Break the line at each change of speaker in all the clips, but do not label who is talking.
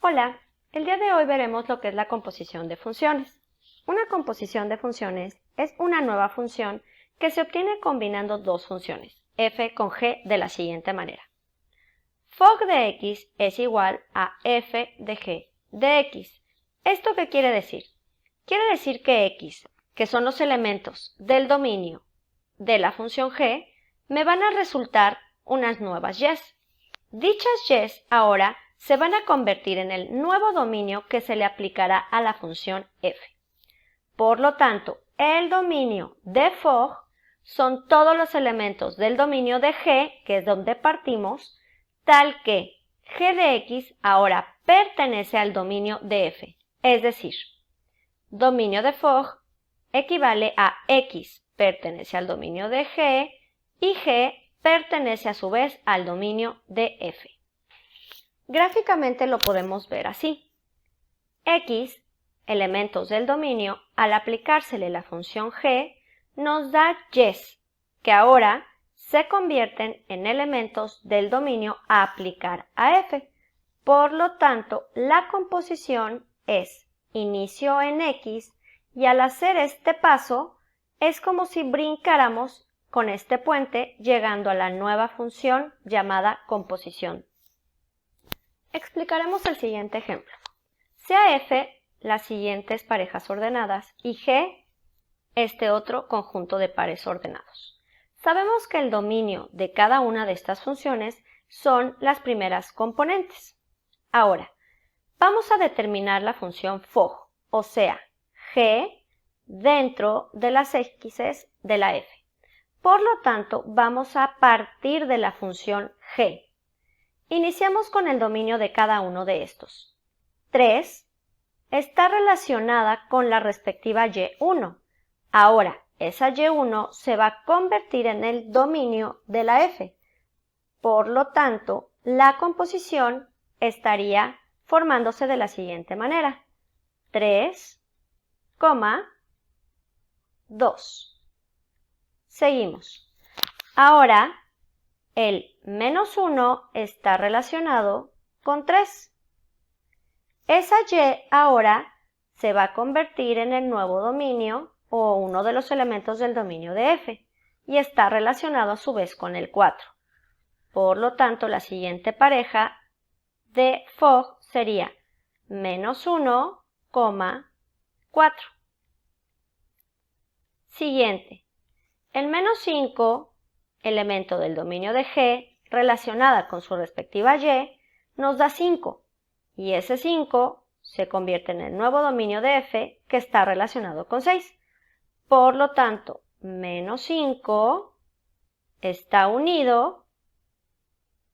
Hola, el día de hoy veremos lo que es la composición de funciones. Una composición de funciones es una nueva función que se obtiene combinando dos funciones, f con g, de la siguiente manera. Fog de x es igual a f de g de x. ¿Esto qué quiere decir? Quiere decir que x, que son los elementos del dominio de la función g, me van a resultar unas nuevas y's. Dichas y's ahora se van a convertir en el nuevo dominio que se le aplicará a la función f. Por lo tanto, el dominio de Fog son todos los elementos del dominio de g, que es donde partimos, tal que g de x ahora pertenece al dominio de f. Es decir, dominio de Fog equivale a x pertenece al dominio de g y g pertenece a su vez al dominio de f. Gráficamente lo podemos ver así. X, elementos del dominio, al aplicársele la función g, nos da y's, que ahora se convierten en elementos del dominio a aplicar a f. Por lo tanto, la composición es inicio en x y al hacer este paso es como si brincáramos con este puente llegando a la nueva función llamada composición. Explicaremos el siguiente ejemplo. Sea f las siguientes parejas ordenadas y g este otro conjunto de pares ordenados. Sabemos que el dominio de cada una de estas funciones son las primeras componentes. Ahora, vamos a determinar la función Fog, o sea, g dentro de las x's de la f. Por lo tanto, vamos a partir de la función g. Iniciamos con el dominio de cada uno de estos. 3 está relacionada con la respectiva y1. Ahora, esa y1 se va a convertir en el dominio de la f. Por lo tanto, la composición estaría formándose de la siguiente manera. 3, 2. Seguimos. Ahora, el -1 está relacionado con 3. Esa y ahora se va a convertir en el nuevo dominio o uno de los elementos del dominio de f y está relacionado a su vez con el 4. Por lo tanto, la siguiente pareja de Fog sería -1, 4. Siguiente. El -5, elemento del dominio de g, relacionada con su respectiva y, nos da 5. Y ese 5 se convierte en el nuevo dominio de f que está relacionado con 6. Por lo tanto, -5 está unido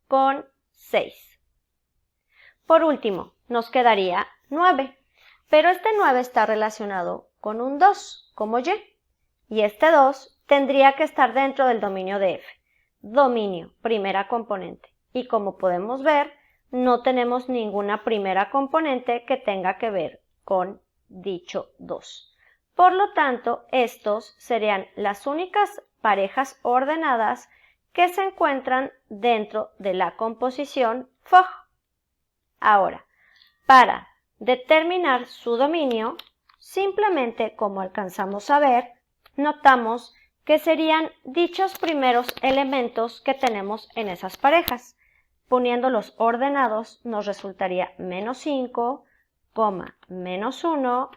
con 6. Por último, nos quedaría 9, pero este 9 está relacionado con un 2 como y este 2 tendría que estar dentro del dominio de f. Dominio, primera componente. Y como podemos ver, no tenemos ninguna primera componente que tenga que ver con dicho 2. Por lo tanto, estos serían las únicas parejas ordenadas que se encuentran dentro de la composición Fog. Ahora, para determinar su dominio, simplemente como alcanzamos a ver, notamos que serían dichos primeros elementos que tenemos en esas parejas. Poniéndolos ordenados nos resultaría -5, -1,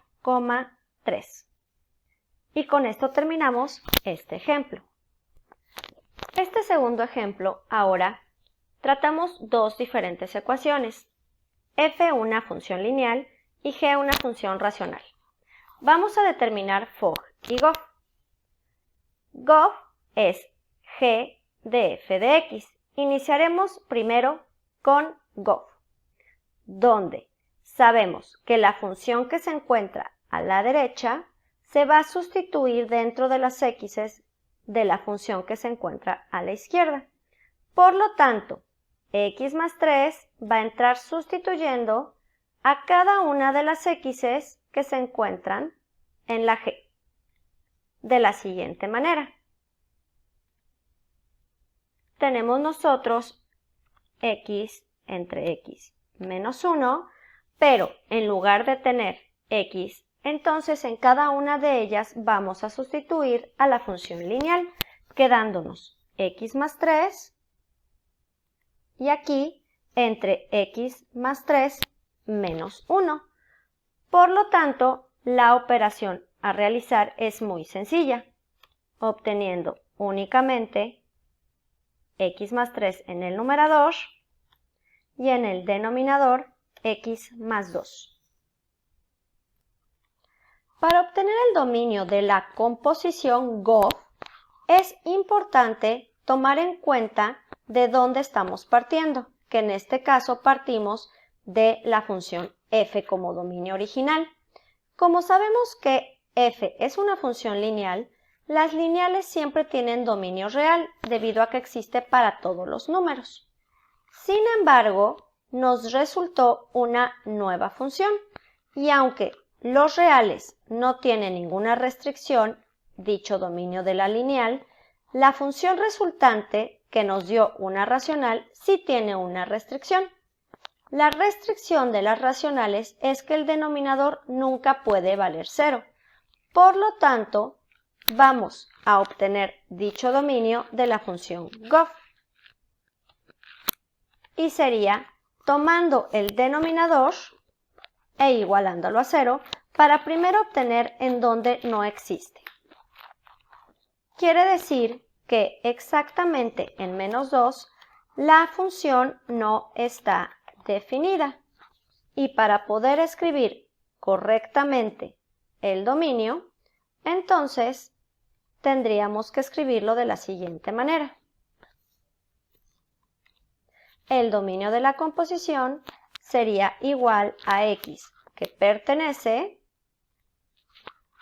3. Y con esto terminamos este ejemplo. Este segundo ejemplo, ahora, tratamos dos diferentes ecuaciones. F una función lineal y G una función racional. Vamos a determinar Fog y Gof. Gof es G de f de x. Iniciaremos primero con Gof, donde sabemos que la función que se encuentra a la derecha se va a sustituir dentro de las x's de la función que se encuentra a la izquierda. Por lo tanto, x más 3 va a entrar sustituyendo a cada una de las x's que se encuentran en la g, de la siguiente manera. Tenemos nosotros x entre x menos 1 pero en lugar de tener x, entonces en cada una de ellas vamos a sustituir a la función lineal, quedándonos x más 3 y aquí entre x más 3 menos 1. Por lo tanto, la operación a realizar es muy sencilla, obteniendo únicamente x más 3 en el numerador y en el denominador x más 2. Para obtener el dominio de la composición GOF, es importante tomar en cuenta de dónde estamos partiendo, que en este caso partimos de la función f como dominio original. Como sabemos que f es una función lineal, las lineales siempre tienen dominio real debido a que existe para todos los números. Sin embargo, nos resultó una nueva función y aunque los reales no tienen ninguna restricción, dicho dominio de la lineal, la función resultante que nos dio una racional sí tiene una restricción. La restricción de las racionales es que el denominador nunca puede valer 0. Por lo tanto, vamos a obtener dicho dominio de la función GOF. Y sería tomando el denominador e igualándolo a 0 para primero obtener en donde no existe. Quiere decir que exactamente en menos 2 la función no está definida. Y para poder escribir correctamente el dominio, entonces tendríamos que escribirlo de la siguiente manera. El dominio de la composición sería igual a x que pertenece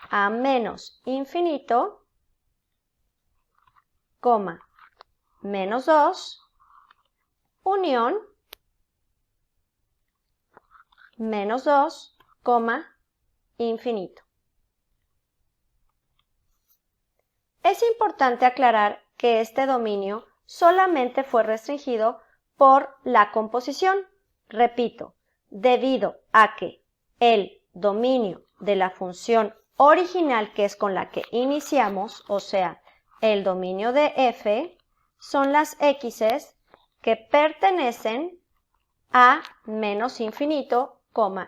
a menos infinito, menos 2, unión, menos 2, infinito. Es importante aclarar que este dominio solamente fue restringido por la composición. Repito, debido a que el dominio de la función original, que es con la que iniciamos, o sea, el dominio de f, son las x's que pertenecen a menos infinito,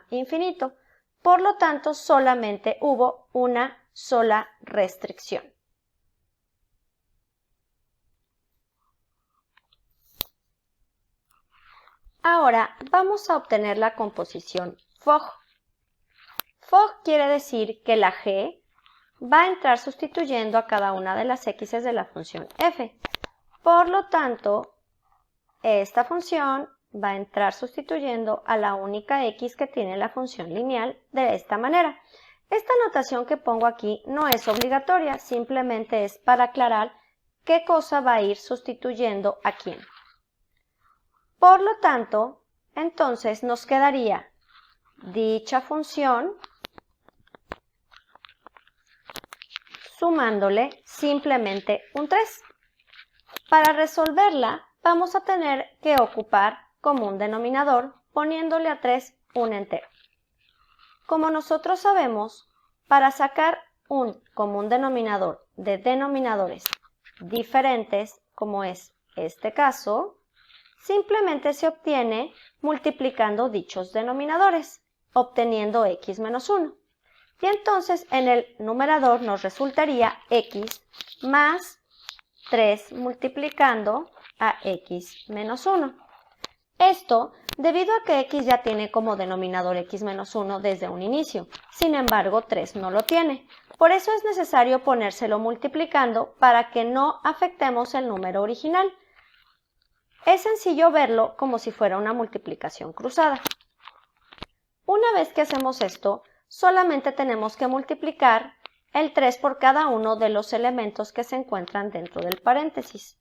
infinito. Por lo tanto, solamente hubo una sola restricción. Ahora vamos a obtener la composición FOG. FOG quiere decir que la g va a entrar sustituyendo a cada una de las x's de la función f. Por lo tanto, esta función va a entrar sustituyendo a la única x que tiene la función lineal de esta manera. Esta notación que pongo aquí no es obligatoria, simplemente es para aclarar qué cosa va a ir sustituyendo a quién. Por lo tanto, entonces nos quedaría dicha función sumándole simplemente un 3. Para resolverla, vamos a tener que ocupar como un denominador poniéndole a 3 un entero. Como nosotros sabemos, para sacar un común denominador de denominadores diferentes, como es este caso, simplemente se obtiene multiplicando dichos denominadores, obteniendo x menos 1. Y entonces en el numerador nos resultaría x más 3 multiplicando a x menos 1. Esto debido a que x ya tiene como denominador x menos 1 desde un inicio. Sin embargo, 3 no lo tiene. Por eso es necesario ponérselo multiplicando para que no afectemos el número original. Es sencillo verlo como si fuera una multiplicación cruzada. Una vez que hacemos esto, solamente tenemos que multiplicar el 3 por cada uno de los elementos que se encuentran dentro del paréntesis,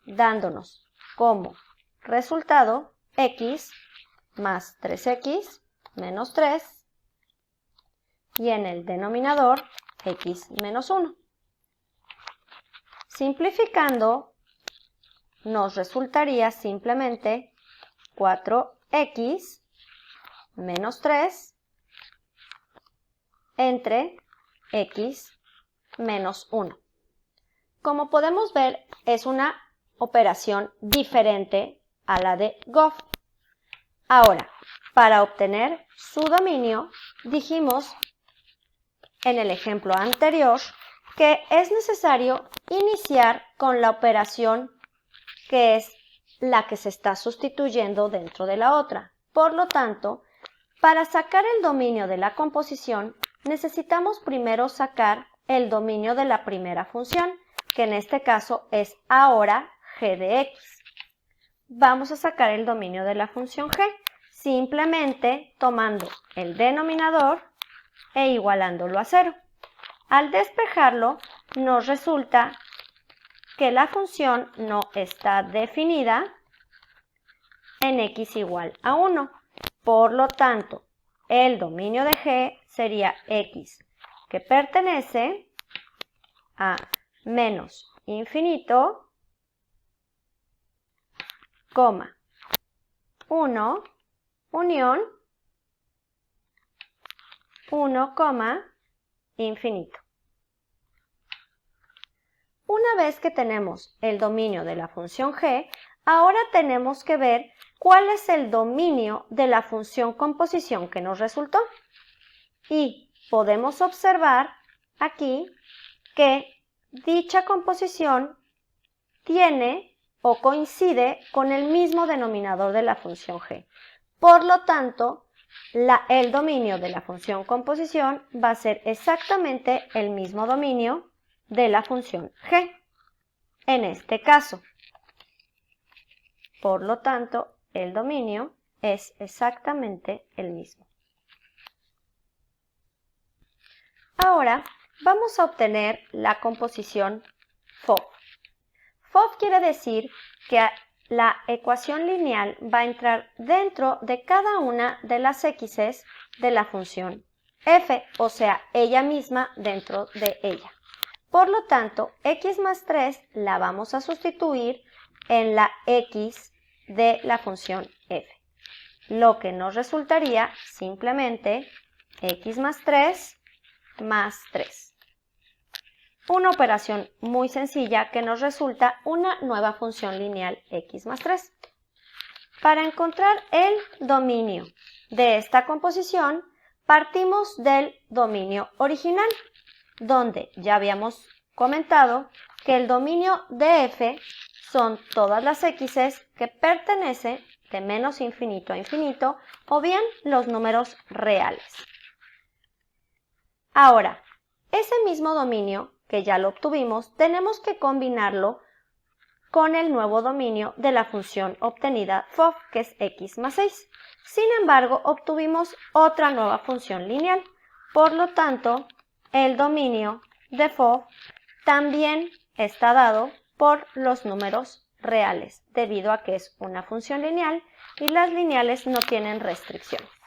dándonos como resultado x más 3x menos 3 y en el denominador x menos 1. Simplificando, nos resultaría simplemente 4x menos 3 entre x menos 1. Como podemos ver, es una operación diferente a la de Goff. Ahora, para obtener su dominio, dijimos en el ejemplo anterior que es necesario iniciar con la operación que es la que se está sustituyendo dentro de la otra. Por lo tanto, para sacar el dominio de la composición, necesitamos primero sacar el dominio de la primera función, que en este caso es ahora g de x. Vamos a sacar el dominio de la función g, simplemente tomando el denominador e igualándolo a 0. Al despejarlo, nos resulta que la función no está definida en x igual a 1. Por lo tanto, el dominio de g sería x que pertenece a menos infinito, 1, unión 1, infinito. Una vez que tenemos el dominio de la función g, ahora tenemos que ver cuál es el dominio de la función composición que nos resultó. Y podemos observar aquí que dicha composición tiene o coincide con el mismo denominador de la función g. Por lo tanto, el dominio de la función composición va a ser exactamente el mismo dominio de la función g, en este caso. Por lo tanto, el dominio es exactamente el mismo. Ahora vamos a obtener la composición FOV. FOV quiere decir que la ecuación lineal va a entrar dentro de cada una de las x's de la función f, o sea, ella misma dentro de ella. Por lo tanto, x más 3 la vamos a sustituir en la x de la función f, lo que nos resultaría simplemente x más 3 más 3. Una operación muy sencilla que nos resulta una nueva función lineal x más 3. Para encontrar el dominio de esta composición, partimos del dominio original, donde ya habíamos comentado que el dominio de f son todas las x's que pertenecen de menos infinito a infinito o bien los números reales. Ahora, ese mismo dominio que ya lo obtuvimos, tenemos que combinarlo con el nuevo dominio de la función obtenida FOV, que es x más 6. Sin embargo, obtuvimos otra nueva función lineal. Por lo tanto, el dominio de FOV también está dado por los números reales, debido a que es una función lineal y las lineales no tienen restricciones.